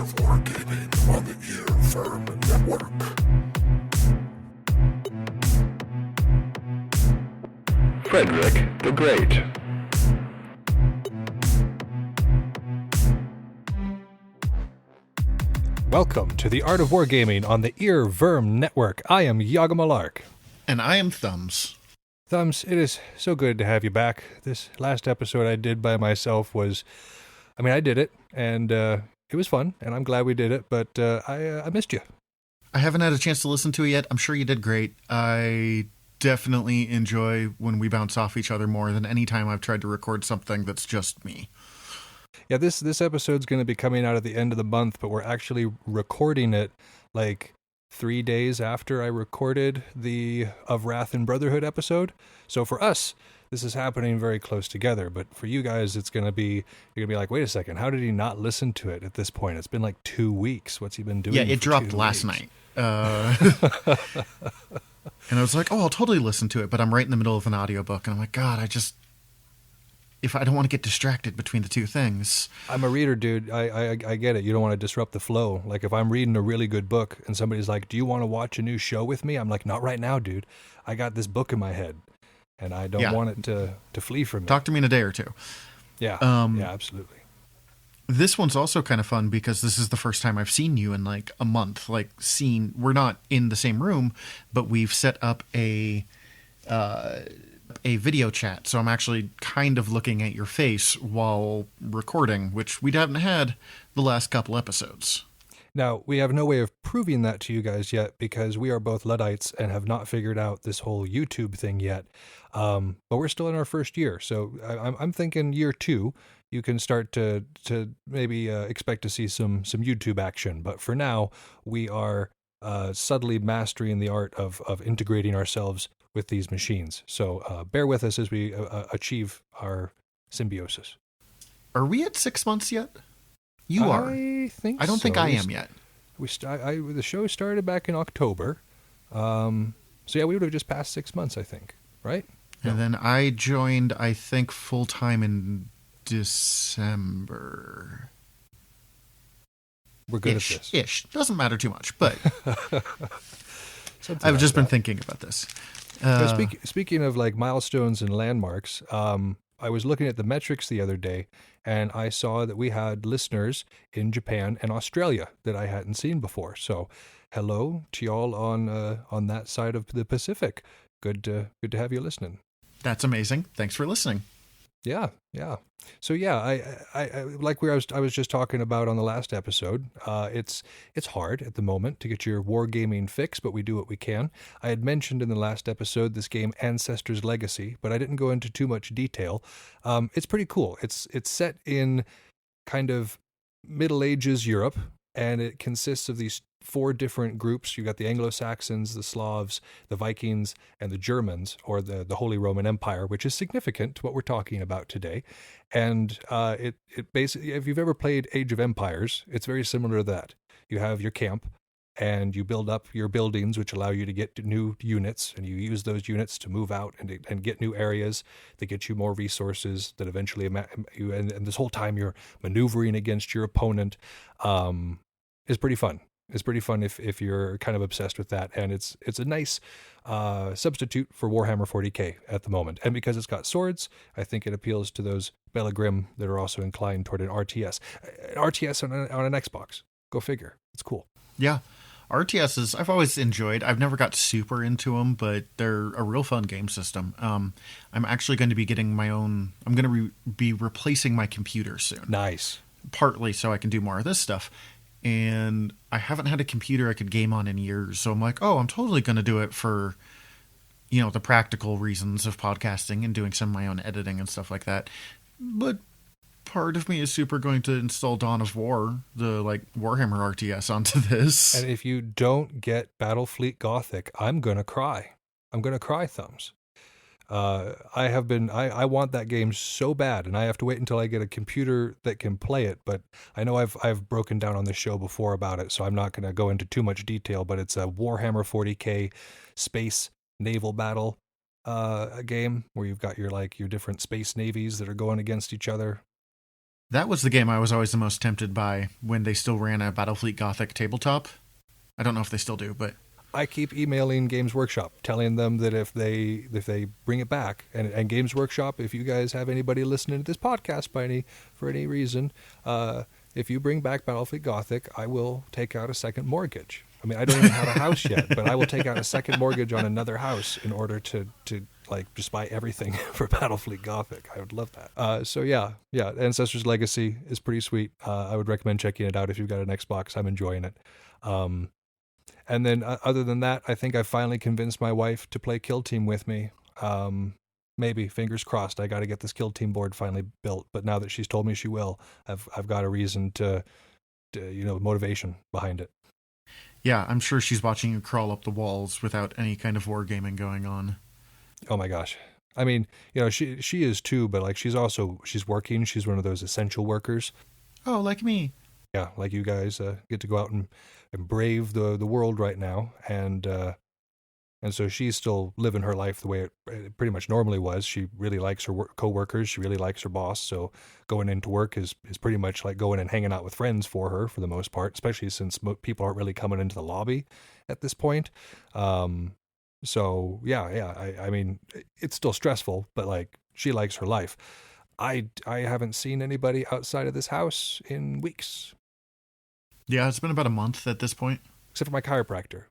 of Wargaming on the Ear Firm Network. Frederick the Great. Welcome to the Art of Wargaming on the Earworm Network. I am Yaga Malark. And I am Thumbs. Thumbs, it is so good to have you back. This last episode I did by myself I did it, and it was fun, and I'm glad we did it, but I missed you. I haven't had a chance to listen to it yet. I'm sure you did great. I definitely enjoy when we bounce off each other more than any time I've tried to record something that's just me. Yeah, this episode's going to be coming out at the end of the month, but we're actually recording it like 3 days after I recorded the Of Wrath and Brotherhood episode. So for us, this is happening very close together, but for you guys, you're going to be like, wait a second, how did he not listen to it at this point? It's been like 2 weeks. What's he been doing? Yeah, it dropped last night. And I was like, oh, I'll totally listen to it, but I'm right in the middle of an audiobook, and I'm like, God, if I don't want to get distracted between the two things. I'm a reader, dude. I get it. You don't want to disrupt the flow. Like if I'm reading a really good book and somebody's like, do you want to watch a new show with me? I'm like, not right now, dude. I got this book in my head and I don't want it to flee from me. Talk to me in a day or two. Yeah. Yeah, absolutely. This one's also kind of fun because this is the first time I've seen you in like a month. We're not in the same room, but we've set up a video chat, so I'm actually kind of looking at your face while recording, which we haven't had the last couple episodes. Now, we have no way of proving that to you guys yet because we are both Luddites and have not figured out this whole YouTube thing yet. But we're still in our first year, so I'm thinking year 2, you can start to maybe expect to see some YouTube action. But for now, we are subtly mastering the art of integrating ourselves with these machines. So bear with us as we achieve our symbiosis. Are we at 6 months yet? You are. I think I don't think I am yet. The show started back in October. So yeah, we would have just passed 6 months, I think. Right? And then I joined, I think, full-time in December. We're good at this. Ish. Doesn't matter too much, but I've just been thinking about this. Speaking of like milestones and landmarks, I was looking at the metrics the other day, and I saw that we had listeners in Japan and Australia that I hadn't seen before. So, hello to y'all on that side of the Pacific. Good to have you listening. That's amazing. Thanks for listening. Yeah. So yeah, I like I was just talking about on the last episode. It's hard at the moment to get your wargaming fix, but we do what we can. I had mentioned in the last episode this game Ancestors Legacy, but I didn't go into too much detail. It's pretty cool. It's set in kind of Middle Ages Europe, and it consists of these 4 different groups. You got the Anglo-Saxons, the Slavs, the Vikings, and the Germans, or the Holy Roman Empire, which is significant to what we're talking about today. And it basically, if you've ever played Age of Empires, it's very similar to that. You have your camp, and you build up your buildings, which allow you to get new units, and you use those units to move out and get new areas that get you more resources that eventually and this whole time you're maneuvering against your opponent. Is pretty fun. It's pretty fun if you're kind of obsessed with that, and it's a nice substitute for Warhammer 40k at the moment. And because it's got swords, I think it appeals to those Belligrim that are also inclined toward an RTS. An RTS on an Xbox. Go figure. It's cool. Yeah. RTSs, I've always enjoyed. I've never got super into them, but they're a real fun game system. I'm actually going to be getting my own. I'm going to be replacing my computer soon. Nice. Partly so I can do more of this stuff. And I haven't had a computer I could game on in years. So I'm like, oh, I'm totally going to do it for, the practical reasons of podcasting and doing some of my own editing and stuff like that. But part of me is super going to install Dawn of War, the Warhammer RTS onto this. And if you don't get Battlefleet Gothic, I'm going to cry. I'm going to cry, Thumbs. I want that game so bad, and I have to wait until I get a computer that can play it, but I know I've broken down on this show before about it, so I'm not going to go into too much detail, but it's a Warhammer 40k space naval battle game where you've got your different space navies that are going against each other. That was the game I was always the most tempted by when they still ran a Battlefleet Gothic tabletop. I don't know if they still do, but I keep emailing Games Workshop, telling them that if they bring it back, and Games Workshop, if you guys have anybody listening to this podcast for any reason, if you bring back Battlefleet Gothic, I will take out a second mortgage. I mean, I don't even have a house yet, but I will take out a second mortgage on another house in order to like just buy everything for Battlefleet Gothic. I would love that. So yeah, Ancestors Legacy is pretty sweet. I would recommend checking it out if you've got an Xbox. I'm enjoying it. And then other than that, I think I finally convinced my wife to play Kill Team with me. Maybe, fingers crossed. I got to get this Kill Team board finally built. But now that she's told me she will, I've got a reason to motivation behind it. yeah, I'm sure she's watching you crawl up the walls without any kind of wargaming going on. Oh my gosh. I mean, she is too, but like she's working. She's one of those essential workers. Oh, like me. Yeah, like you guys get to go out and brave the world right now, and so she's still living her life the way it pretty much normally was. She really likes her co-workers. She really likes her boss. So going into work is pretty much like going and hanging out with friends for her for the most part, especially since people aren't really coming into the lobby at this point. So yeah. I mean, it's still stressful, but like she likes her life. I haven't seen anybody outside of this house in weeks. Yeah, it's been about a month at this point. Except for my chiropractor.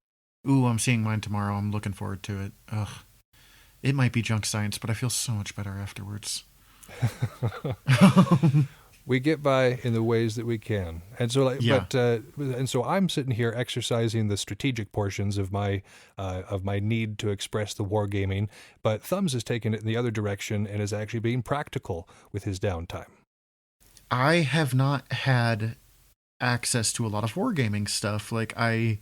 Ooh, I'm seeing mine tomorrow. I'm looking forward to it. Ugh. It might be junk science, but I feel so much better afterwards. We get by in the ways that we can. And so and so I'm sitting here exercising the strategic portions of my need to express the wargaming, but Thumbs has taken it in the other direction and is actually being practical with his downtime. I have not had access to a lot of wargaming stuff. Like a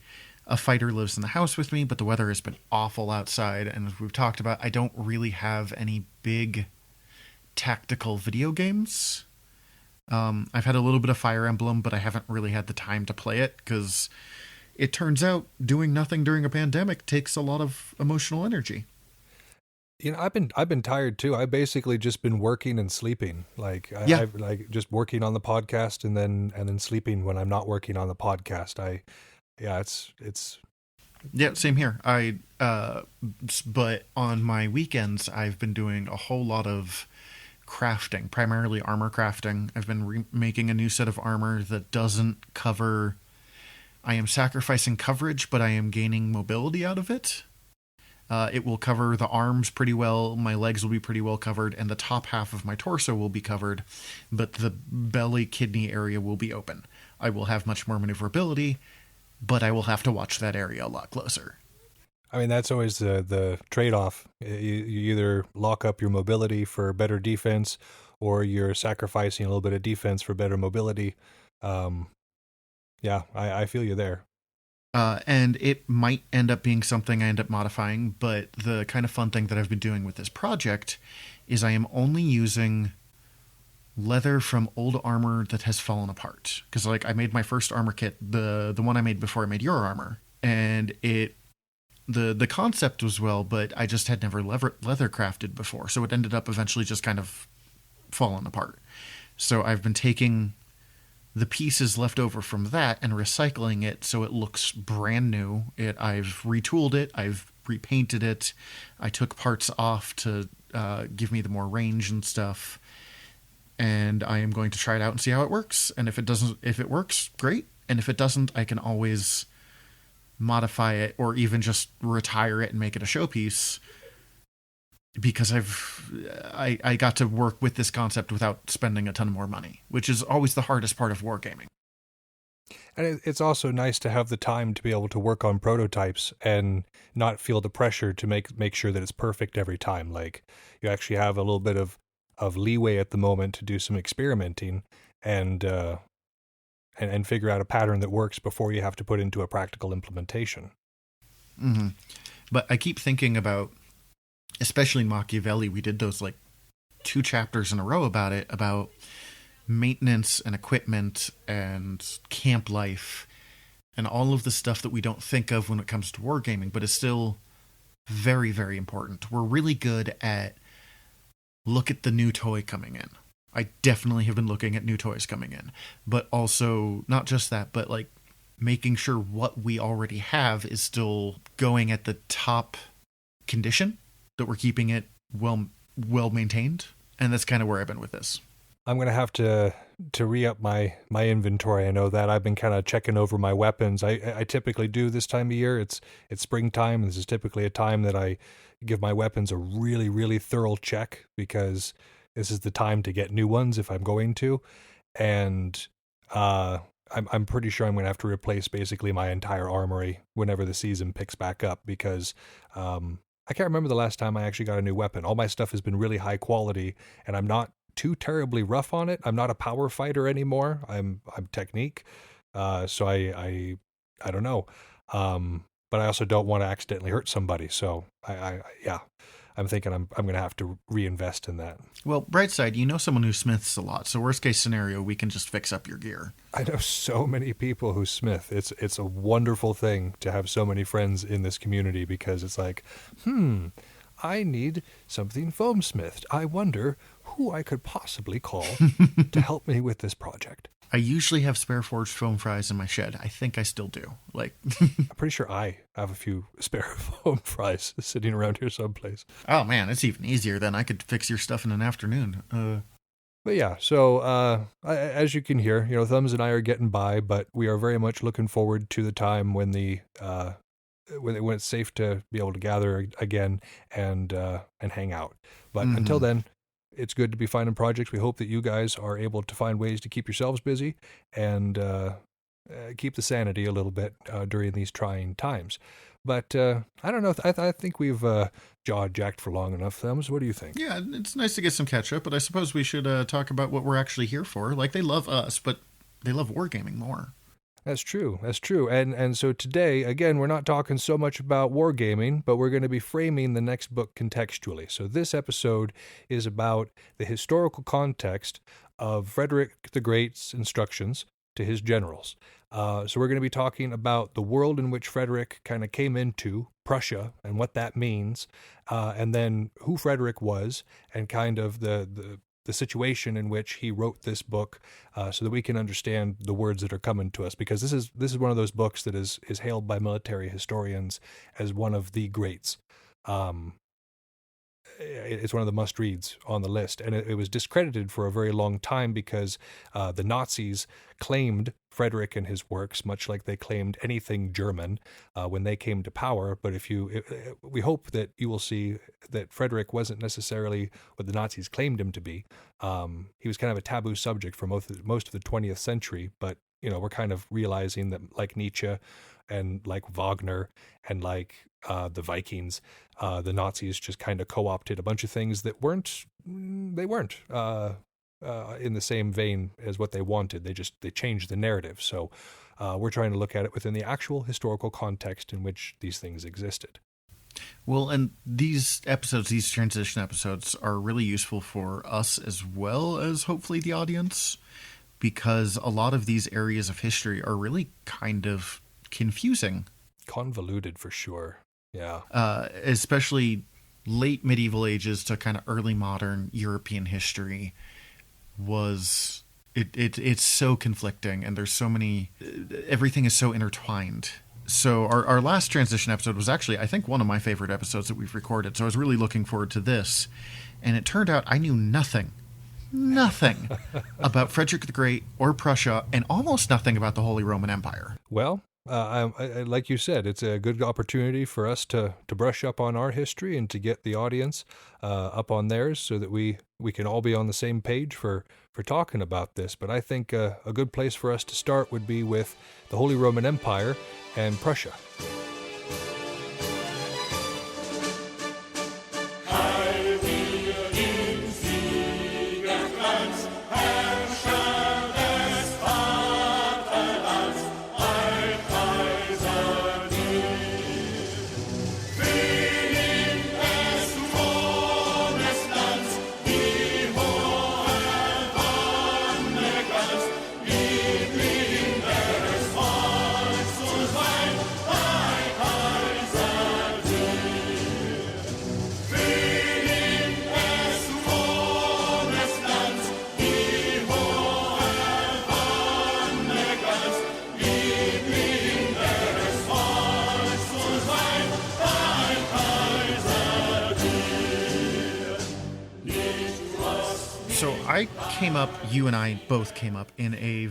fighter lives in the house with me, but the weather has been awful outside, and as we've talked about, I don't really have any big tactical video games. I've had a little bit of Fire Emblem, but I haven't really had the time to play it because it turns out doing nothing during a pandemic takes a lot of emotional energy. I've been tired too. I've basically just been working and sleeping. I've like just working on the podcast and then sleeping when I'm not working on the podcast. It's Yeah, same here. But on my weekends, I've been doing a whole lot of crafting, primarily armor crafting. I've been making a new set of armor that doesn't cover. I am sacrificing coverage, but I am gaining mobility out of it. It will cover the arms pretty well, my legs will be pretty well covered, and the top half of my torso will be covered, but the belly kidney area will be open. I will have much more maneuverability, but I will have to watch that area a lot closer. I mean, that's always the trade-off. You either lock up your mobility for better defense, or you're sacrificing a little bit of defense for better mobility. I feel you there. And it might end up being something I end up modifying, but the kind of fun thing that I've been doing with this project is I am only using leather from old armor that has fallen apart. Because like I made my first armor kit, the one I made before I made your armor, and the concept was well, but I just had never leather crafted before, so it ended up eventually just kind of falling apart. So I've been taking the pieces left over from that and recycling it so it looks brand new. I've retooled it, I've repainted it, I took parts off to give me the more range and stuff, and I am going to try it out and see how it works. And if it works, great. And if it doesn't, I can always modify it or even just retire it and make it a showpiece, because I got to work with this concept without spending a ton more money, which is always the hardest part of wargaming. And it's also nice to have the time to be able to work on prototypes and not feel the pressure to make sure that it's perfect every time. Like you actually have a little bit of leeway at the moment to do some experimenting and figure out a pattern that works before you have to put into a practical implementation. Mm-hmm. But I keep thinking about, especially in Machiavelli, we did those like 2 chapters in a row about maintenance and equipment and camp life and all of the stuff that we don't think of when it comes to wargaming, but is still very, very important. We're really good at look at the new toy coming in. I definitely have been looking at new toys coming in. But also, not just that, but like making sure what we already have is still going at the top condition, that we're keeping it well maintained. And that's kind of where I've been with this. I'm going to have to re-up my inventory. I know that I've been kind of checking over my weapons. I typically do this time of year. It's springtime, and this is typically a time that I give my weapons a really, really thorough check, because this is the time to get new ones if I'm going to. And I'm pretty sure I'm going to have to replace basically my entire armory whenever the season picks back up, because I can't remember the last time I actually got a new weapon. All my stuff has been really high quality, and I'm not too terribly rough on it. I'm not a power fighter anymore. I'm technique. So I don't know. But I also don't want to accidentally hurt somebody. So I'm thinking I'm going to have to reinvest in that. Well, bright side, you know someone who smiths a lot. So worst case scenario, we can just fix up your gear. I know so many people who smith. It's a wonderful thing to have so many friends in this community, because it's like, I need something foam smithed. I wonder who I could possibly call to help me with this project. I usually have spare forged foam fries in my shed. I think I still do. Like, I'm pretty sure I have a few spare foam fries sitting around here someplace. Oh man, it's even easier then. I could fix your stuff in an afternoon. But yeah, so as you can hear, Thumbs and I are getting by, but we are very much looking forward to the time when when it's safe to be able to gather again and hang out. But until then, it's good to be finding projects. We hope that you guys are able to find ways to keep yourselves busy and keep the sanity a little bit during these trying times. But I don't know. I think we've jaw-jacked for long enough, Thumbs. What do you think? Yeah, it's nice to get some catch-up, but I suppose we should talk about what we're actually here for. Like, they love us, but they love wargaming more. That's true. And so today, again, we're not talking so much about wargaming, but we're going to be framing the next book contextually. So this episode is about the historical context of Frederick the Great's instructions to his generals. So we're going to be talking about the world in which Frederick kind of came into, Prussia, and what that means, and then who Frederick was, and kind of the situation in which he wrote this book, so that we can understand the words that are coming to us, because this is one of those books that is hailed by military historians as one of the greats. It's one of the must-reads on the list, and it was discredited for a very long time because the Nazis claimed Frederick and his works, much like they claimed anything German when they came to power. But we hope that you will see that Frederick wasn't necessarily what the Nazis claimed him to be. He was kind of a taboo subject for most of the 20th century, but we're kind of realizing that, like Nietzsche and like Wagner and like the Vikings, the Nazis just kind of co-opted a bunch of things that weren't in the same vein as what they wanted. They changed the narrative. So we're trying to look at it within the actual historical context in which these things existed. Well, and these transition episodes are really useful for us as well as hopefully the audience, because a lot of these areas of history are really kind of confusing. Convoluted for sure. Yeah. Especially late medieval ages to kind of early modern European history it's so conflicting, and there's so many, everything is so intertwined. So our last transition episode was actually, I think, one of my favorite episodes that we've recorded. So I was really looking forward to this. And it turned out I knew nothing about Frederick the Great or Prussia, and almost nothing about the Holy Roman Empire. Well, I, like you said, it's a good opportunity for us to brush up on our history and to get the audience up on theirs, so that we can all be on the same page for talking about this. But I think a good place for us to start would be with the Holy Roman Empire and Prussia. So you and I both came up in a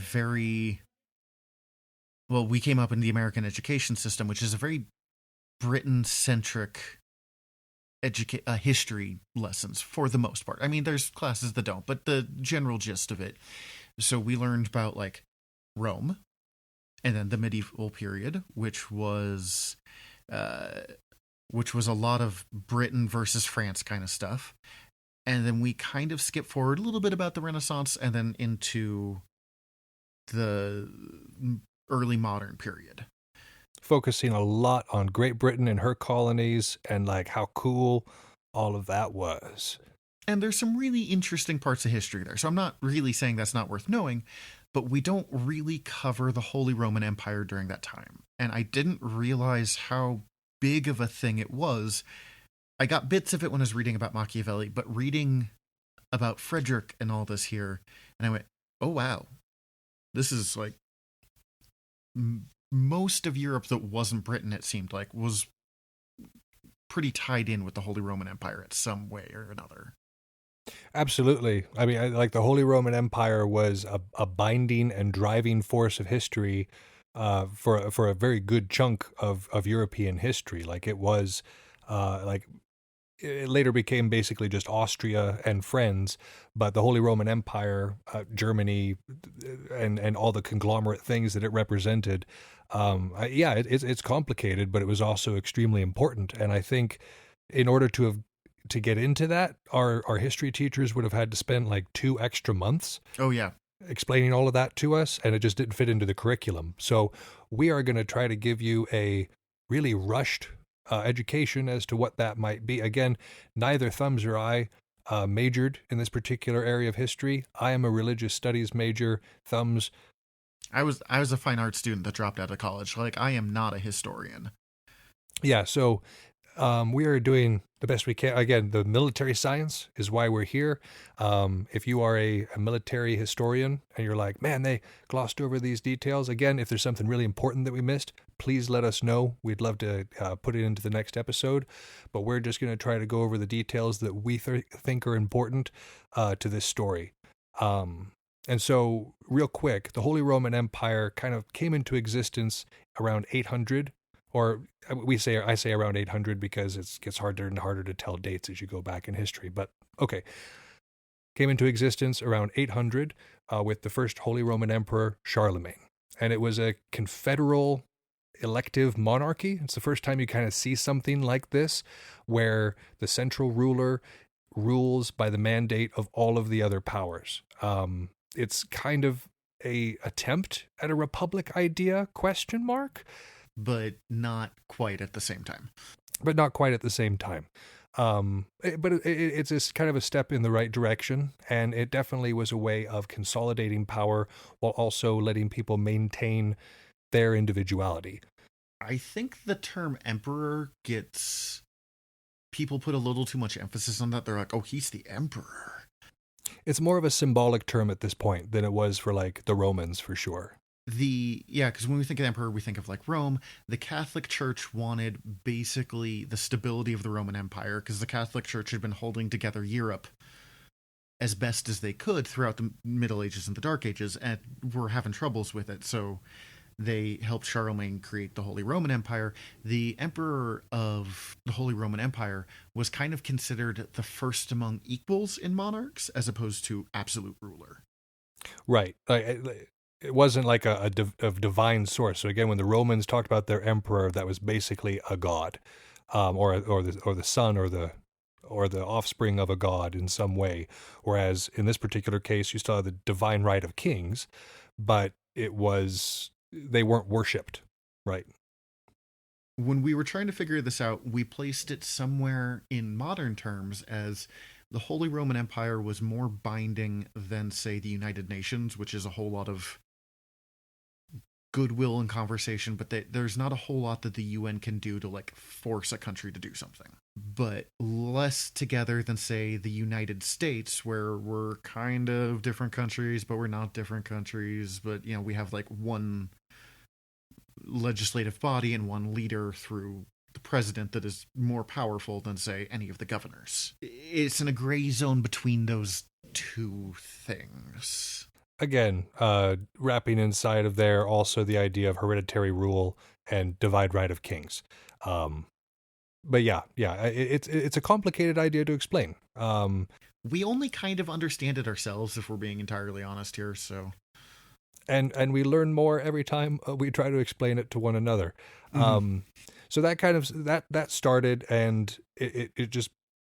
we came up in the American education system, which is a very Britain-centric history lessons for the most part. I mean, there's classes that don't, but the general gist of it. So we learned about like Rome, and then the medieval period, which was a lot of Britain versus France kind of stuff. And then we kind of skip forward a little bit about the Renaissance and then into the early modern period. Focusing a lot on Great Britain and her colonies and like how cool all of that was. And there's some really interesting parts of history there. So I'm not really saying that's not worth knowing, but we don't really cover the Holy Roman Empire during that time. And I didn't realize how big of a thing it was. I got bits of it when I was reading about Machiavelli, but reading about Frederick and all this here, and I went, oh wow, this is like most of Europe that wasn't Britain, it seemed like, was pretty tied in with the Holy Roman Empire in some way or another. Absolutely. I mean, like the Holy Roman Empire was a binding and driving force of history for a very good chunk of European history. Like it was like it later became basically just Austria and friends, but the Holy Roman Empire, Germany, and all the conglomerate things that it represented, it's complicated, but it was also extremely important. And I think in order to get into that, our history teachers would have had to spend like 2 extra months. Oh yeah. Explaining all of that to us, and it just didn't fit into the curriculum. So we are going to try to give you a really rushed education as to what that might be. Again, neither Thumbs or I majored in this particular area of history. I am a religious studies major. Thumbs. I was a fine arts student that dropped out of college. Like, I am not a historian. Yeah, so we are doing the best we can. Again, the military science is why we're here. If you are a military historian and you're like, man, they glossed over these details. Again, if there's something really important that we missed, please let us know. We'd love to put it into the next episode. But we're just going to try to go over the details that we think are important to this story. And so, real quick, the Holy Roman Empire kind of came into existence around 800. Or I say around 800 because it gets harder and harder to tell dates as you go back in history. But okay, came into existence around 800 with the first Holy Roman Emperor, Charlemagne. And it was a confederal elective monarchy. It's the first time you kind of see something like this, where the central ruler rules by the mandate of all of the other powers. It's kind of a attempt at a republic idea, ? But not quite at the same time. But it's just kind of a step in the right direction, and it definitely was a way of consolidating power while also letting people maintain their individuality. I think the term emperor people put a little too much emphasis on that. They're like, oh, he's the emperor. It's more of a symbolic term at this point than it was for like the Romans, for sure. Because when we think of emperor, we think of like Rome. The Catholic Church wanted basically the stability of the Roman Empire, because the Catholic Church had been holding together Europe as best as they could throughout the Middle Ages and the Dark Ages, and were having troubles with it. So they helped Charlemagne create the Holy Roman Empire. The emperor of the Holy Roman Empire was kind of considered the first among equals in monarchs, as opposed to absolute ruler. Right. It wasn't like a divine source. So again, when the Romans talked about their emperor, that was basically a god, or the son or the offspring of a god in some way. Whereas in this particular case, you still have the divine right of kings, but they weren't worshipped, right? When we were trying to figure this out, we placed it somewhere in modern terms as the Holy Roman Empire was more binding than, say, the United Nations, which is a whole lot of goodwill and conversation, but there's not a whole lot that the UN can do to like force a country to do something. But less together than, say, the United States, where we're kind of different countries, but we're not different countries. But, you know, we have like one legislative body and one leader through the president that is more powerful than, say, any of the governors. It's in a gray zone between those two things. Again, wrapping inside of there also the idea of hereditary rule and divide right of kings. But yeah, it's a complicated idea to explain. We only kind of understand it ourselves, if we're being entirely honest here. So, and we learn more every time we try to explain it to one another. So that kind of that started, and it just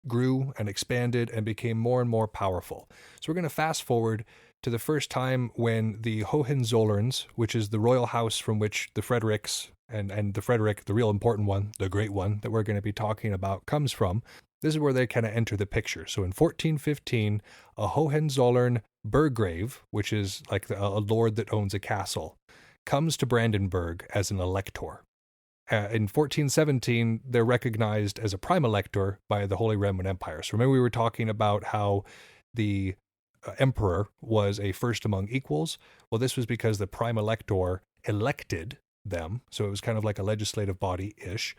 grew and expanded and became more and more powerful. So we're going to fast forward to the first time when the Hohenzollerns, which is the royal house from which the Fredericks and the Frederick, the real important one, the great one that we're going to be talking about, comes from. This is where they kind of enter the picture. So in 1415, a Hohenzollern burgrave, which is like a lord that owns a castle, comes to Brandenburg as an elector. In 1417, they're recognized as a prime elector by the Holy Roman Empire. So remember we were talking about how the emperor was a first among equals? Well, this was because the prime elector elected them. So it was kind of like a legislative body-ish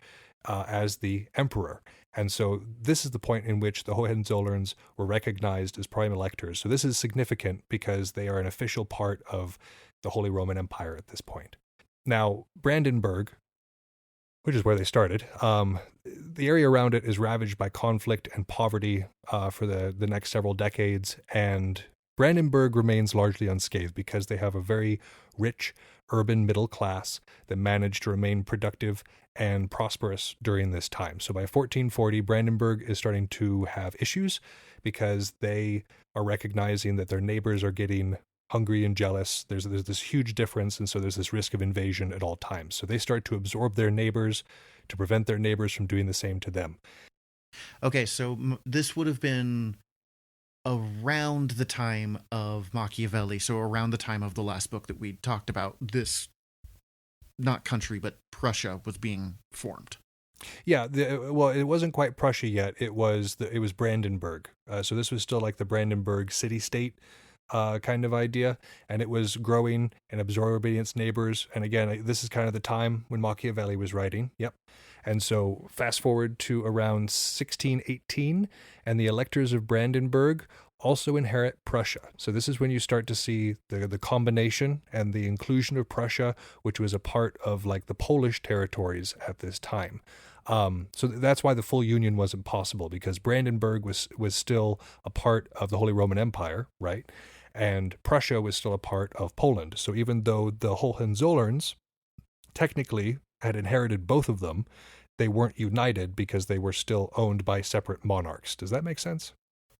as the emperor. And so this is the point in which the Hohenzollerns were recognized as prime electors. So this is significant because they are an official part of the Holy Roman Empire at this point. Now, Brandenburg, which is where they started, the area around it is ravaged by conflict and poverty for the next several decades, and Brandenburg remains largely unscathed because they have a very rich urban middle class that managed to remain productive and prosperous during this time. So by 1440, Brandenburg is starting to have issues because they are recognizing that their neighbors are getting hungry and jealous. There's this huge difference, and so there's this risk of invasion at all times. So they start to absorb their neighbors to prevent their neighbors from doing the same to them. Okay, so this would have been around the time of Machiavelli, so around the time of the last book that we talked about. This, not country, but Prussia was being formed. Yeah, well, it wasn't quite Prussia yet. It was Brandenburg. So this was still like the Brandenburg city-state kind of idea, and it was growing and absorbing its neighbors. And again, this is kind of the time when Machiavelli was writing. Yep. And so fast forward to around 1618, and the electors of Brandenburg also inherit Prussia. So this is when you start to see the combination and the inclusion of Prussia, which was a part of like the Polish territories at this time. So that's why the full union wasn't possible, because Brandenburg was still a part of the Holy Roman Empire, right? And Prussia was still a part of Poland. So even though the Hohenzollerns technically had inherited both of them, they weren't united because they were still owned by separate monarchs. Does that make sense?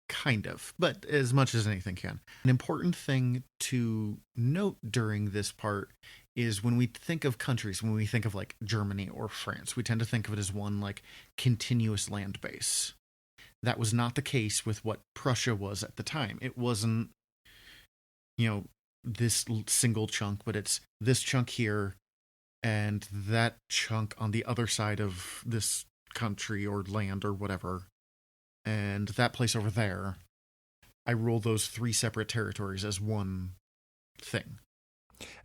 Kind of, but as much as anything can. An important thing to note during this part is when we think of countries, when we think of like Germany or France, we tend to think of it as one like continuous land base. That was not the case with what Prussia was at the time. It wasn't, this single chunk, but it's this chunk here and that chunk on the other side of this country or land or whatever, and that place over there. I rule those three separate territories as one thing.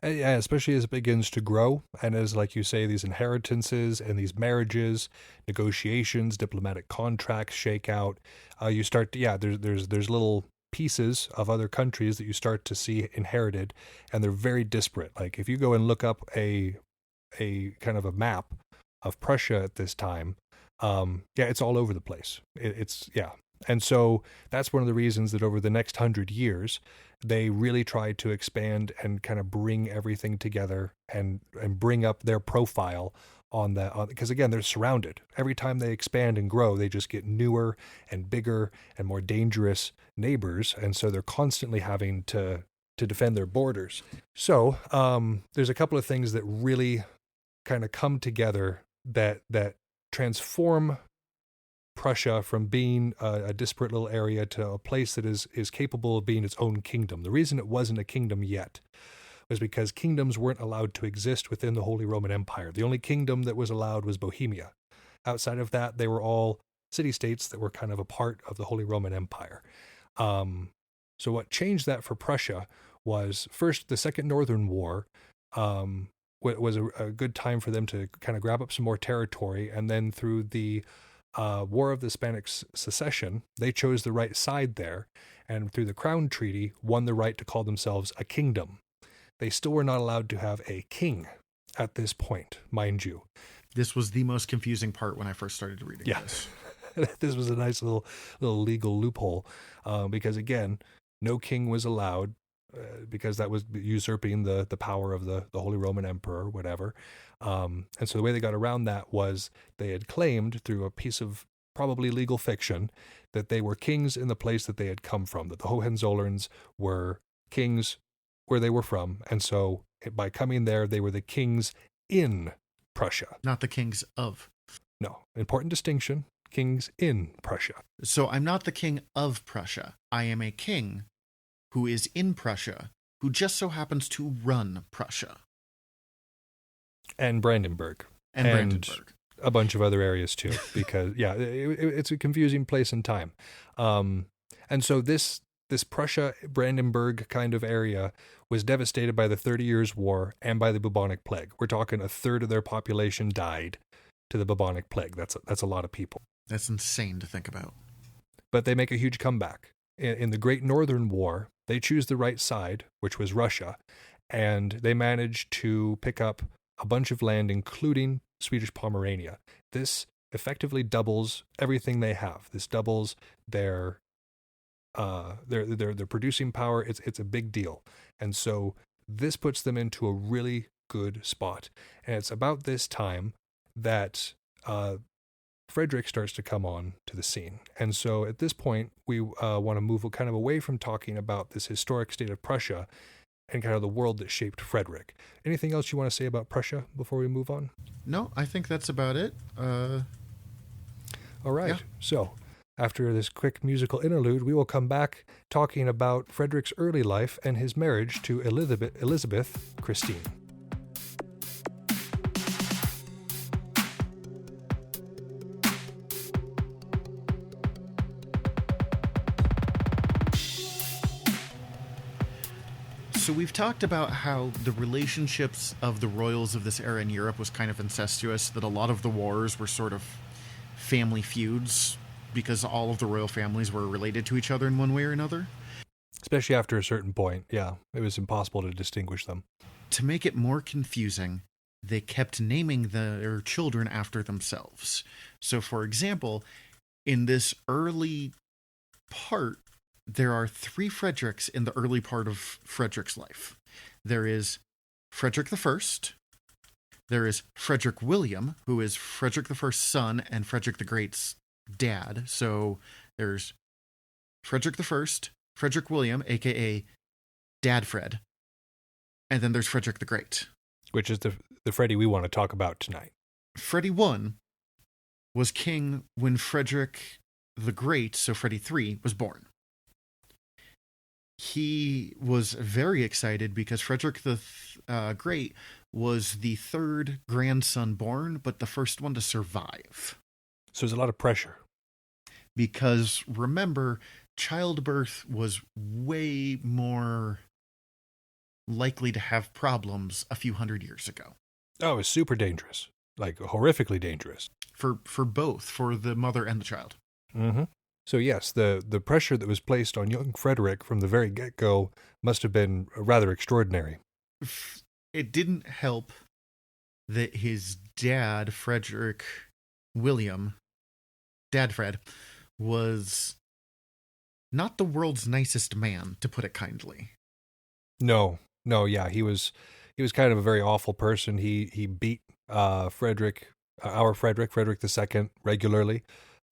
Yeah, especially as it begins to grow, and as, like you say, these inheritances and these marriages, negotiations, diplomatic contracts shake out. You start to, there's little pieces of other countries that you start to see inherited, and they're very disparate. Like if you go and look up a kind of a map of Prussia at this time, it's all over the place. And so that's one of the reasons that over the next 100 years, they really tried to expand and kind of bring everything together and bring up their profile on that. Because again, they're surrounded. Every time they expand and grow, they just get newer and bigger and more dangerous neighbors. And so they're constantly having to defend their borders. So there's a couple of things that really kind of come together that transform Prussia from being a disparate little area to a place that is capable of being its own kingdom. The reason it wasn't a kingdom yet was because kingdoms weren't allowed to exist within the Holy Roman Empire. The only kingdom that was allowed was Bohemia. Outside of that, they were all city-states that were kind of a part of the Holy Roman Empire. So what changed that for Prussia was, first, the Second Northern War was a good time for them to kind of grab up some more territory, and then through the War of the Spanish Succession, they chose the right side there, and through the Crown Treaty won the right to call themselves a kingdom. They still were not allowed to have a king at this point, mind you. This was the most confusing part when I first started reading this. This was a nice little legal loophole because, again, no king was allowed because that was usurping the power of the Holy Roman Emperor, whatever. And so the way they got around that was they had claimed through a piece of probably legal fiction that they were kings in the place that they had come from, that the Hohenzollerns were kings where they were from. And so by coming there, they were the kings in Prussia. Not the kings of. No, important distinction, kings in Prussia. So I'm not the king of Prussia. I am a king who is in Prussia, who just so happens to run Prussia. And Brandenburg. And Brandenburg. A bunch of other areas too, because, it's a confusing place and time. And so this Prussia-Brandenburg kind of area was devastated by the 30 Years' War and by the bubonic plague. We're talking a third of their population died to the bubonic plague. That's a lot of people. That's insane to think about. But they make a huge comeback. In the Great Northern War, they choose the right side, which was Russia, and they manage to pick up a bunch of land, including Swedish Pomerania. This effectively doubles everything they have. This doubles their producing power. It's a big deal. And so this puts them into a really good spot. And it's about this time that Frederick starts to come on to the scene. And so at this point, we want to move kind of away from talking about this historic state of Prussia and kind of the world that shaped Frederick. Anything else you want to say about Prussia before we move on? No, I think that's about it. All right. Yeah. So after this quick musical interlude, we will come back talking about Frederick's early life and his marriage to Elizabeth Christine. So we've talked about how the relationships of the royals of this era in Europe was kind of incestuous, that a lot of the wars were sort of family feuds because all of the royal families were related to each other in one way or another. Especially after a certain point, yeah. It was impossible to distinguish them. To make it more confusing, they kept naming their children after themselves. So, for example, in this early part, there are 3 Fredericks in the early part of Frederick's life. There is Frederick the First. There is Frederick William, who is Frederick the First's son and Frederick the Great's dad. So there's Frederick the First, Frederick William, aka Dad Fred, and then there's Frederick the Great, which is the Freddie we want to talk about tonight. Freddie 1 was king when Frederick the Great, so Freddie 3, was born. He was very excited because Frederick the Great was the 3rd grandson born, but the first one to survive. So there's a lot of pressure. Because remember, childbirth was way more likely to have problems a few hundred years ago. Oh, it was super dangerous. Like horrifically dangerous. For both, for the mother and the child. Mm-hmm. So yes, the pressure that was placed on young Frederick from the very get-go must have been rather extraordinary. It didn't help that his dad, Frederick William, Dad Fred, was not the world's nicest man, to put it kindly. No, yeah, he was kind of a very awful person. He beat Frederick II, regularly.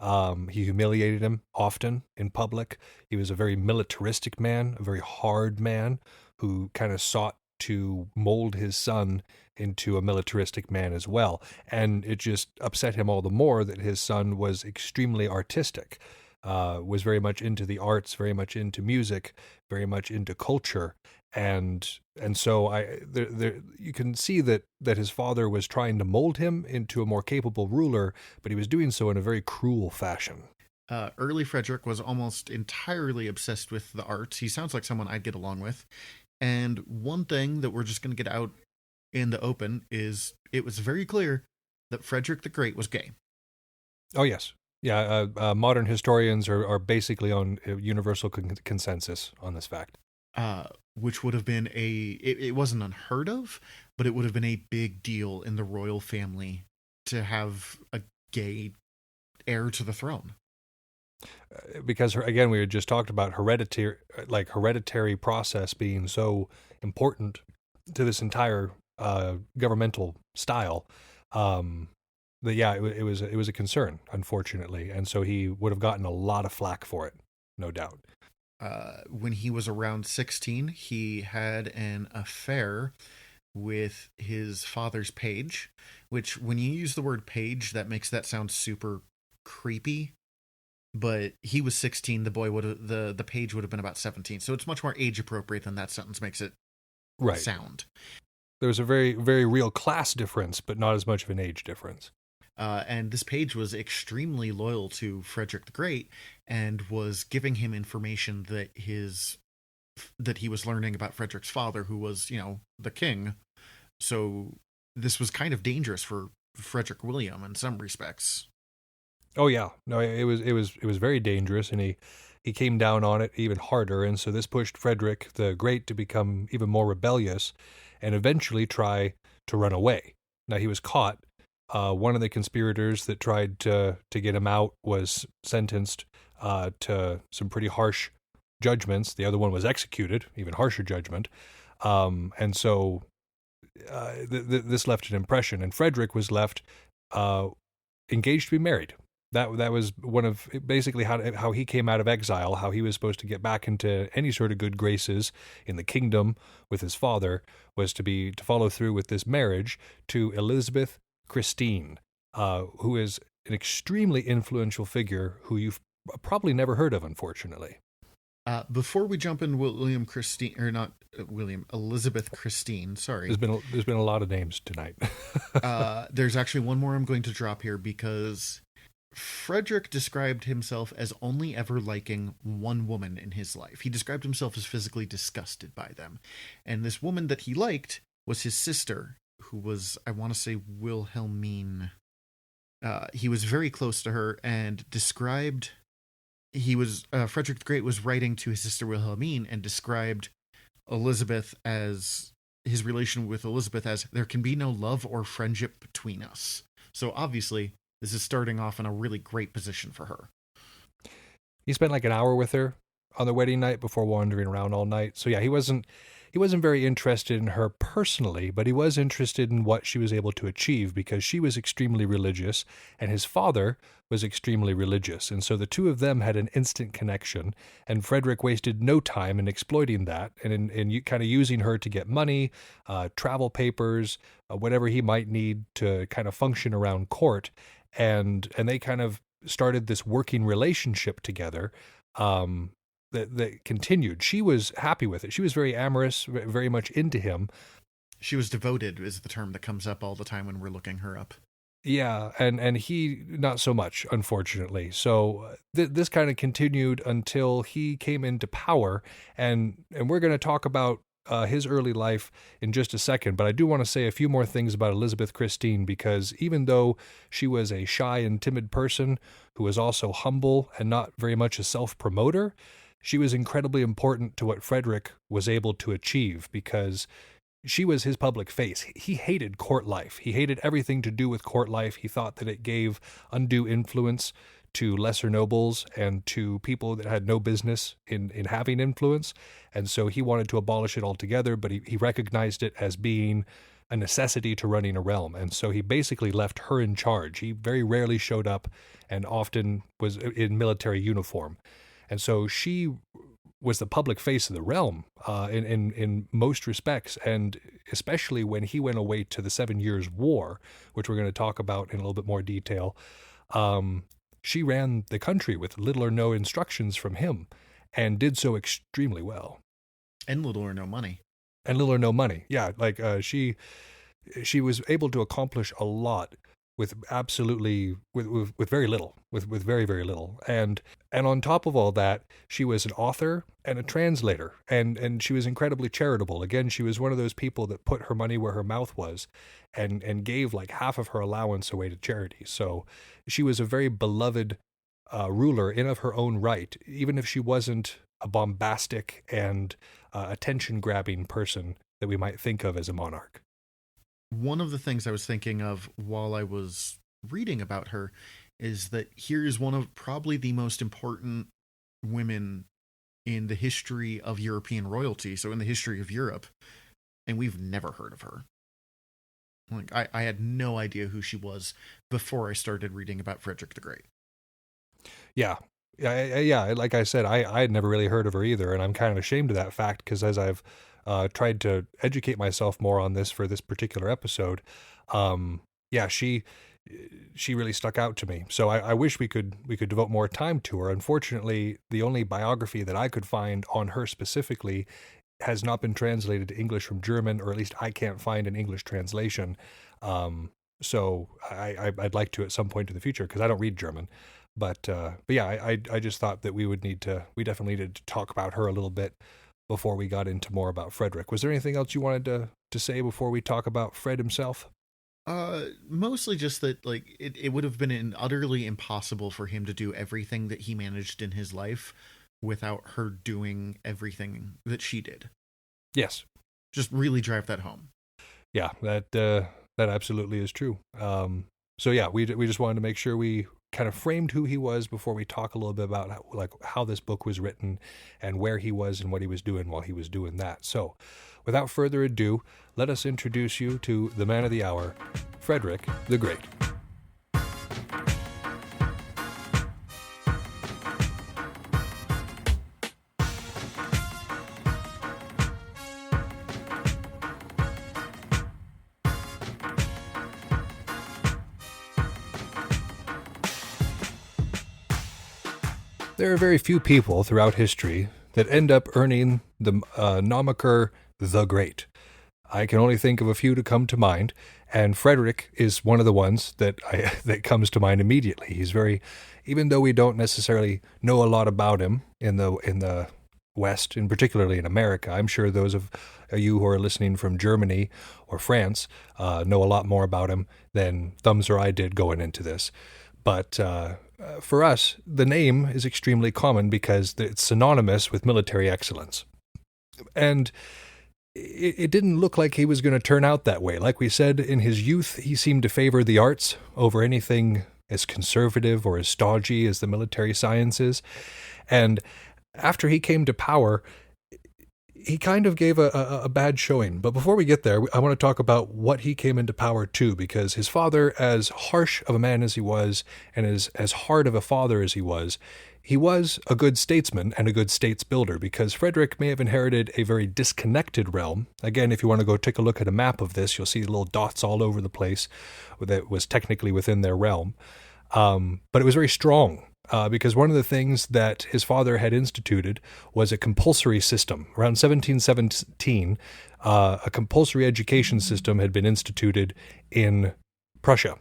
He humiliated him often in public. He was a very militaristic man, a very hard man who kind of sought to mold his son into a militaristic man as well. And it just upset him all the more that his son was extremely artistic, was very much into the arts, very much into music, very much into culture. And so you can see that his father was trying to mold him into a more capable ruler, but he was doing so in a very cruel fashion. Early Frederick was almost entirely obsessed with the arts. He sounds like someone I'd get along with. And one thing that we're just going to get out in the open is it was very clear that Frederick the Great was gay. Oh, yes. Yeah, modern historians are basically on universal consensus on this fact. Which would have been it wasn't unheard of, but it would have been a big deal in the royal family to have a gay heir to the throne. Because again, we had just talked about hereditary process being so important to this entire governmental style. That yeah, it was a concern, unfortunately, and so he would have gotten a lot of flack for it, no doubt. When he was around 16, he had an affair with his father's page, which when you use the word page, that makes that sound super creepy. But he was 16, the boy would have, the page would have been about 17. So it's much more age appropriate than that sentence makes it Right. sound. There was a very, very real class difference, but not as much of an age difference. And this page was extremely loyal to Frederick the Great and was giving him information that he was learning about Frederick's father, who was, the king. So this was kind of dangerous for Frederick William in some respects. Oh yeah, no, it was very dangerous, and he came down on it even harder, and so this pushed Frederick the Great to become even more rebellious, and eventually try to run away. Now he was caught. One of the conspirators that tried to get him out was sentenced to some pretty harsh judgments. The other one was executed, even harsher judgment. And so this left an impression, and Frederick was left engaged to be married. That was one of basically how he came out of exile, how he was supposed to get back into any sort of good graces in the kingdom with his father, was to follow through with this marriage to Elizabeth Christine, who is an extremely influential figure who you've probably never heard of, unfortunately. Before we jump in, Elizabeth Christine. Sorry, there's been a lot of names tonight. There's actually one more I'm going to drop here because Frederick described himself as only ever liking one woman in his life. He described himself as physically disgusted by them, and this woman that he liked was his sister, who was, I want to say, Wilhelmine. He was very close to her and described. Frederick the Great was writing to his sister Wilhelmine and described Elizabeth as his relation with Elizabeth as there can be no love or friendship between us. So obviously, this is starting off in a really great position for her. He spent like an hour with her on the wedding night before wandering around all night. So yeah, he wasn't very interested in her personally, but he was interested in what she was able to achieve because she was extremely religious and his father was extremely religious. And so the two of them had an instant connection, and Frederick wasted no time in exploiting that and in kind of using her to get money, travel papers, whatever he might need to kind of function around court. And they kind of started this working relationship together. That continued. She was happy with it. She was very amorous, very much into him. She was devoted is the term that comes up all the time when we're looking her up. Yeah, and he not so much, unfortunately. So this kind of continued until he came into power, and we're going to talk about his early life in just a second, but I do want to say a few more things about Elizabeth Christine, because even though she was a shy and timid person who was also humble and not very much a self-promoter, she was incredibly important to what Frederick was able to achieve because she was his public face. He hated court life. He hated everything to do with court life. He thought that it gave undue influence to lesser nobles and to people that had no business in having influence. And so he wanted to abolish it altogether, but he recognized it as being a necessity to running a realm. And so he basically left her in charge. He very rarely showed up and often was in military uniform. And so she was the public face of the realm in most respects, and especially when he went away to the 7 Years' War, which we're going to talk about in a little bit more detail. She ran the country with little or no instructions from him and did so extremely well. And little or no money. Yeah, like she was able to accomplish a lot with absolutely with very little, with very, very little. And on top of all that, she was an author and a translator, and she was incredibly charitable. Again, she was one of those people that put her money where her mouth was and gave like half of her allowance away to charity. So she was a very beloved ruler in of her own right, even if she wasn't a bombastic and attention-grabbing person that we might think of as a monarch. One of the things I was thinking of while I was reading about her is that here is one of probably the most important women in the history of European royalty, so in the history of Europe, and we've never heard of her. Like, I had no idea who she was before I started reading about Frederick the Great. Yeah. Yeah. Like I said, I had never really heard of her either, and I'm kind of ashamed of that fact because as I've tried to educate myself more on this for this particular episode, yeah, she really stuck out to me. So I wish we could devote more time to her. Unfortunately, the only biography that I could find on her specifically has not been translated to English from German, or at least I can't find an English translation. So I'd like to at some point in the future because I don't read German. But yeah, I just thought that we definitely needed to talk about her a little bit before we got into more about Frederick. Was there anything else you wanted to say before we talk about Fred himself? Mostly just that, like, it would have been utterly impossible for him to do everything that he managed in his life without her doing everything that she did. Yes. Just really drive that home. Yeah, that absolutely is true. So yeah, we just wanted to make sure we kind of framed who he was before we talk a little bit about how this book was written and where he was and what he was doing while he was doing that. So without further ado, let us introduce you to the man of the hour, Frederick the Great. There are very few people throughout history that end up earning the nomiker the Great. I can only think of a few to come to mind, and Frederick is one of the ones that comes to mind immediately. He's even though we don't necessarily know a lot about him in the West, and particularly in America, I'm sure those of you who are listening from Germany or France know a lot more about him than Thumbs or I did going into this. But for us, the name is extremely common because it's synonymous with military excellence. And it didn't look like he was going to turn out that way. Like we said, in his youth, he seemed to favor the arts over anything as conservative or as stodgy as the military sciences. And after he came to power, he kind of gave a bad showing. But before we get there, I want to talk about what he came into power to, because his father, as harsh of a man as he was, and as hard of a father as he was a good statesman and a good states builder, because Frederick may have inherited a very disconnected realm. Again, if you want to go take a look at a map of this, you'll see little dots all over the place that was technically within their realm. But it was very strong. Because one of the things that his father had instituted was a compulsory system. Around 1717, a compulsory education system had been instituted in Prussia.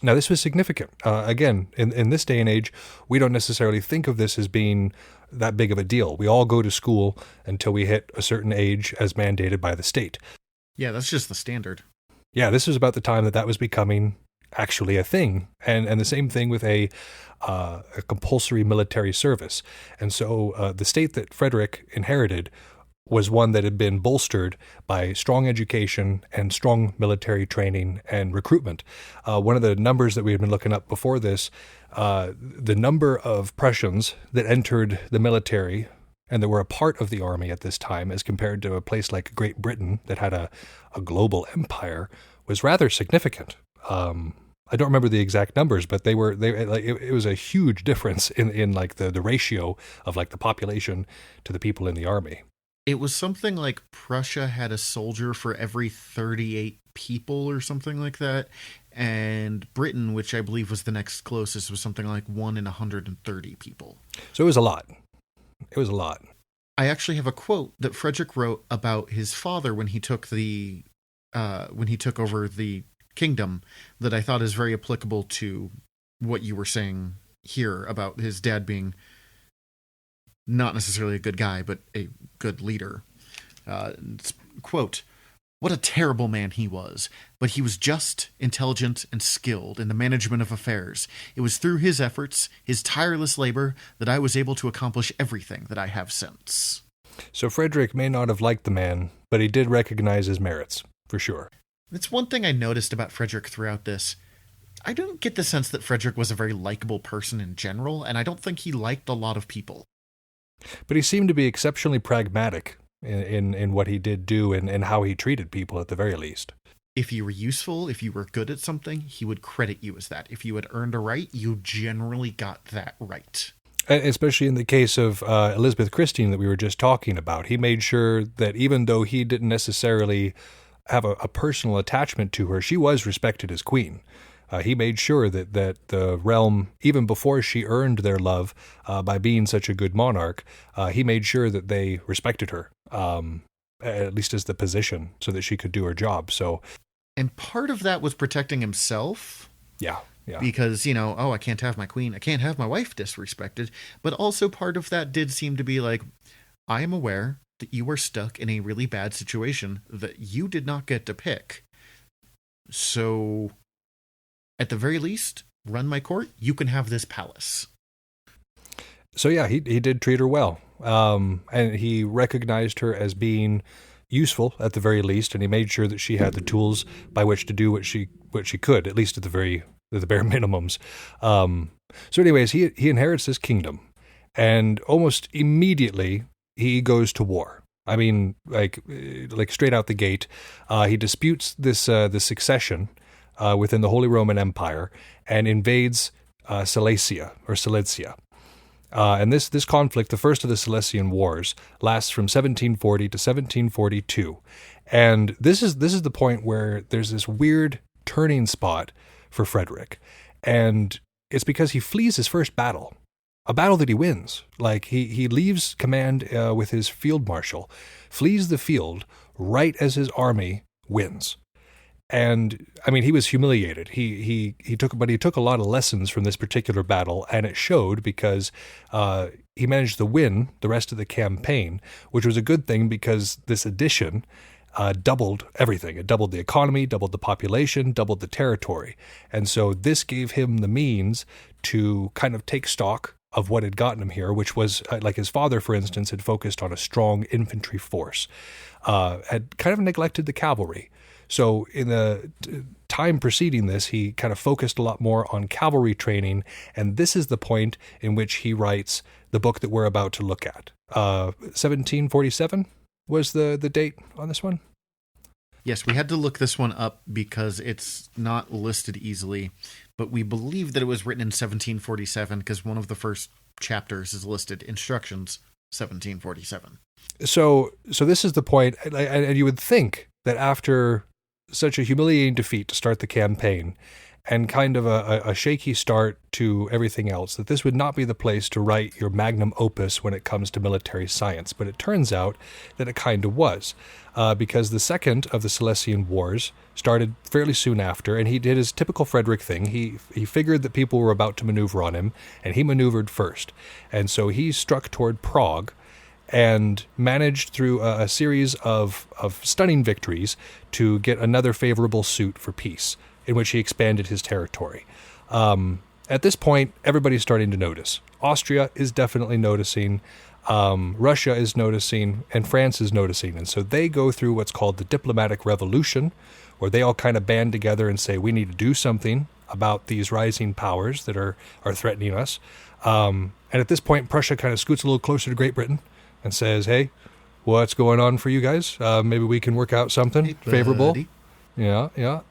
Now, this was significant. Again, in this day and age, we don't necessarily think of this as being that big of a deal. We all go to school until we hit a certain age as mandated by the state. Yeah, that's just the standard. Yeah, this was about the time that was becoming actually a thing, and the same thing with a compulsory military service. And so the state that Frederick inherited was one that had been bolstered by strong education and strong military training and recruitment. One of the numbers that we had been looking up before this, the number of Prussians that entered the military and that were a part of the army at this time, as compared to a place like Great Britain that had a global empire, was rather significant. I don't remember the exact numbers, but it was a huge difference in like the ratio of like the population to the people in the army. It was something like Prussia had a soldier for every 38 people or something like that. And Britain, which I believe was the next closest, was something like 1 in 130 people. So it was a lot. It was a lot. I actually have a quote that Frederick wrote about his father when he took over the kingdom that I thought is very applicable to what you were saying here about his dad being not necessarily a good guy, but a good leader. Quote, What a terrible man he was, but he was just, intelligent, and skilled in the management of affairs. It was through his efforts, his tireless labor, that I was able to accomplish everything that I have since. So Frederick may not have liked the man, but he did recognize his merits, for sure. That's one thing I noticed about Frederick throughout this. I don't get the sense that Frederick was a very likable person in general, and I don't think he liked a lot of people. But he seemed to be exceptionally pragmatic in what he did do and how he treated people at the very least. If you were useful, if you were good at something, he would credit you as that. If you had earned a right, you generally got that right. Especially in the case of Elizabeth Christine that we were just talking about. He made sure that even though he didn't necessarily have a personal attachment to her, she was respected as queen. He made sure that the realm, even before she earned their love by being such a good monarch, he made sure that they respected her, at least as the position, so that she could do her job. And part of that was protecting himself. Yeah. Because, I can't have my queen, I can't have my wife disrespected. But also part of that did seem to be like, I am aware that you are stuck in a really bad situation that you did not get to pick. So, at the very least, run my court, you can have this palace. So yeah, he did treat her well. And he recognized her as being useful at the very least, and he made sure that she had the tools by which to do what she could, at least at the bare minimums. So anyways, he inherits this kingdom, and almost immediately he goes to war. I mean, like straight out the gate, he disputes this the succession within the Holy Roman Empire and invades Silesia. And this conflict, the first of the Silesian Wars, lasts from 1740 to 1742. And this is the point where there's this weird turning spot for Frederick. And it's because he flees his first battle, a battle that he wins. Like he leaves command with his field marshal, flees the field right as his army wins. And I mean, he was humiliated. He took a lot of lessons from this particular battle, and it showed because he managed to win the rest of the campaign, which was a good thing because this addition doubled everything. It doubled the economy, doubled the population, doubled the territory, and so this gave him the means to kind of take stock of what had gotten him here, which was like his father, for instance, had focused on a strong infantry force, had kind of neglected the cavalry. So in the time preceding this, he kind of focused a lot more on cavalry training, and this is the point in which he writes the book that we're about to look at. 1747 was the date on this one? Yes, we had to look this one up because it's not listed easily, but we believe that it was written in 1747 because one of the first chapters is listed Instructions 1747. So this is the point, and you would think that after such a humiliating defeat to start the campaign and kind of a shaky start to everything else, that this would not be the place to write your magnum opus when it comes to military science. But it turns out that it kind of was, because the second of the Silesian Wars started fairly soon after, and he did his typical Frederick thing. He figured that people were about to maneuver on him, and he maneuvered first. And so he struck toward Prague and managed through a series of stunning victories to get another favorable suit for peace, in which he expanded his territory. At this point, everybody's starting to notice. Austria is definitely noticing, Russia is noticing, and France is noticing. And so they go through what's called the diplomatic revolution, where they all kind of band together and say, we need to do something about these rising powers that are threatening us. And at this point, Prussia kind of scoots a little closer to Great Britain and says, hey, what's going on for you guys? Maybe we can work out something favorable. Yeah.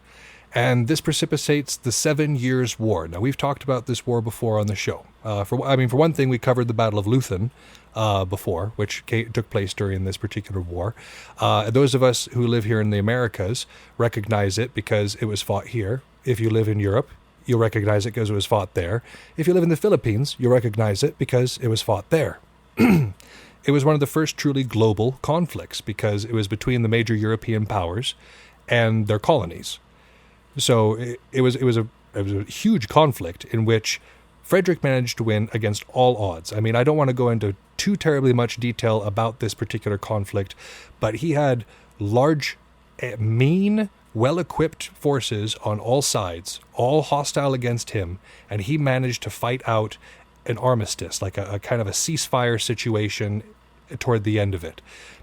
And this precipitates the 7 Years' War. Now, we've talked about this war before on the show. For one thing, we covered the Battle of Leuthen before, which took place during this particular war. Those of us who live here in the Americas recognize it because it was fought here. If you live in Europe, you'll recognize it because it was fought there. If you live in the Philippines, you'll recognize it because it was fought there. It was one of the first truly global conflicts because it was between the major European powers and their colonies. So it was a huge conflict in which Frederick managed to win against all odds. I mean, I don't want to go into too terribly much detail about this particular conflict, but he had large mean, well-equipped forces on all sides, all hostile against him, and he managed to fight out an armistice, like a kind of a ceasefire situation toward the end of it.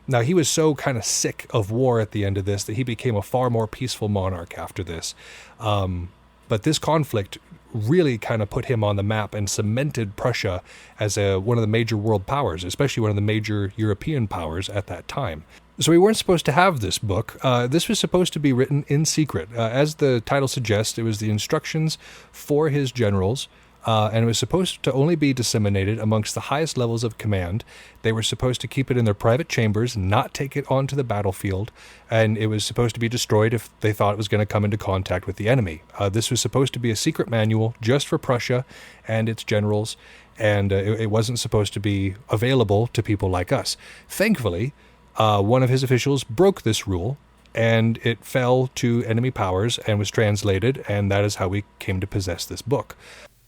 Now, he was so kind of sick of war at the end of this that he became a far more peaceful monarch after this. But this conflict really kind of put him on the map and cemented Prussia as one of the major world powers, especially one of the major European powers at that time. So we weren't supposed to have this book. This was supposed to be written in secret. As the title suggests, it was the instructions for his generals, and it was supposed to only be disseminated amongst the highest levels of command. They were supposed to keep it in their private chambers, not take it onto the battlefield, and it was supposed to be destroyed if they thought it was going to come into contact with the enemy. This was supposed to be a secret manual just for Prussia and its generals, and it wasn't supposed to be available to people like us. Thankfully, one of his officials broke this rule, and it fell to enemy powers and was translated, and that is how we came to possess this book.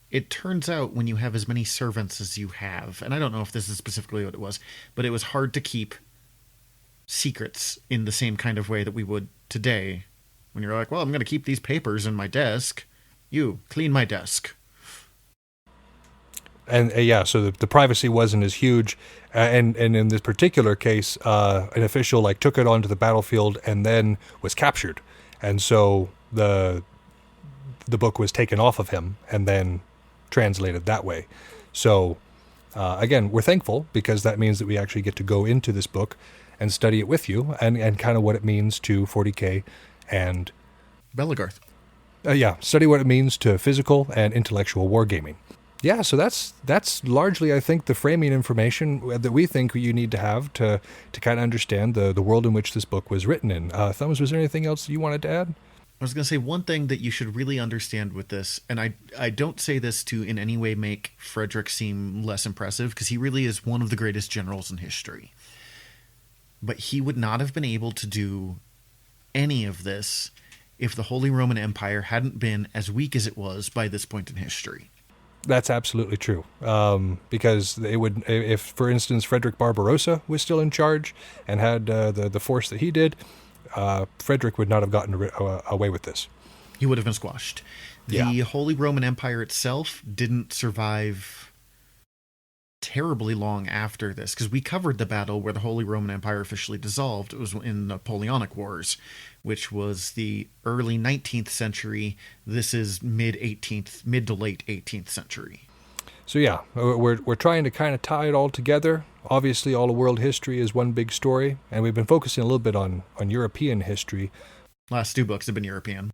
It turns out when you have as many servants as you have, and I don't know if this is specifically what it was, but it was hard to keep secrets in the same kind of way that we would today. When you're like, well, I'm going to keep these papers in my desk. You, clean my desk. And so the privacy wasn't as huge. And in this particular case, an official took it onto the battlefield and then was captured. And so the book was taken off of him and then translated that way. So again, we're thankful because that means that we actually get to go into this book and study it with you and kind of what it means to 40K and Belagarth. Study what it means to physical and intellectual wargaming. Yeah, so that's largely, I think, the framing information that we think you need to have to kind of understand the world in which this book was written in. Thumbs, was there anything else you wanted to add? I was going to say one thing that you should really understand with this, and I don't say this to in any way make Frederick seem less impressive, because he really is one of the greatest generals in history. But he would not have been able to do any of this if the Holy Roman Empire hadn't been as weak as it was by this point in history. That's absolutely true. Because it would, if, for instance, Frederick Barbarossa was still in charge and had the force that he did, Frederick would not have gotten away with this. He would have been squashed. The Holy Roman Empire itself didn't survive terribly long after this, because we covered the battle where the Holy Roman Empire officially dissolved. It was in the Napoleonic Wars, which was the early 19th century. This is mid to late 18th century. So yeah, we're trying to kind of tie it all together. Obviously, all of world history is one big story, and we've been focusing a little bit on European history. Last two books have been European.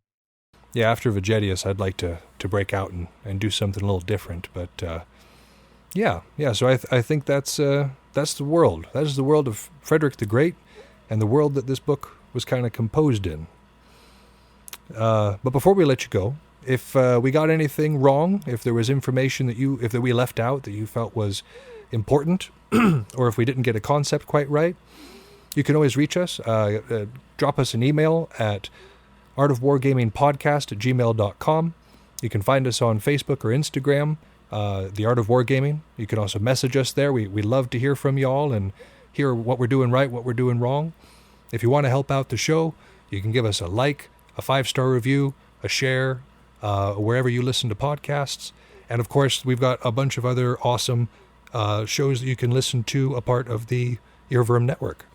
Yeah, after Vegetius, I'd like to break out and do something a little different, but yeah. So I think that's the world. That is the world of Frederick the Great, and the world that this book was kind of composed in. But before we let you go, if we got anything wrong, if there was information that we left out that you felt was important, or if we didn't get a concept quite right, you can always reach us. Drop us an email at artofwargamingpodcast@gmail.com. You can find us on Facebook or Instagram, The Art of Wargaming. You can also message us there. We love to hear from y'all and hear what we're doing right, what we're doing wrong. If you want to help out the show, you can give us a like, a 5-star review, a share, wherever you listen to podcasts. And of course, we've got a bunch of other awesome shows that you can listen to, a part of the Earworm Network.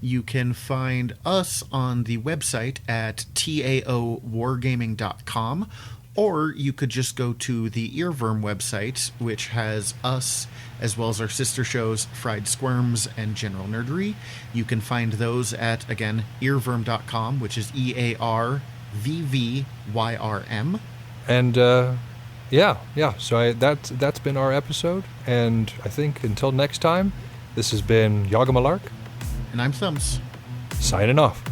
You can find us on the website at taowargaming.com, or you could just go to the Earworm website, which has us as well as our sister shows Fried Squirms and General Nerdery. You can find those at, again, earworm.com, which is EARVVYRM. And so that's been our episode, and I think until next time, this has been Yagamalark. And I'm Thumbs. Signing off.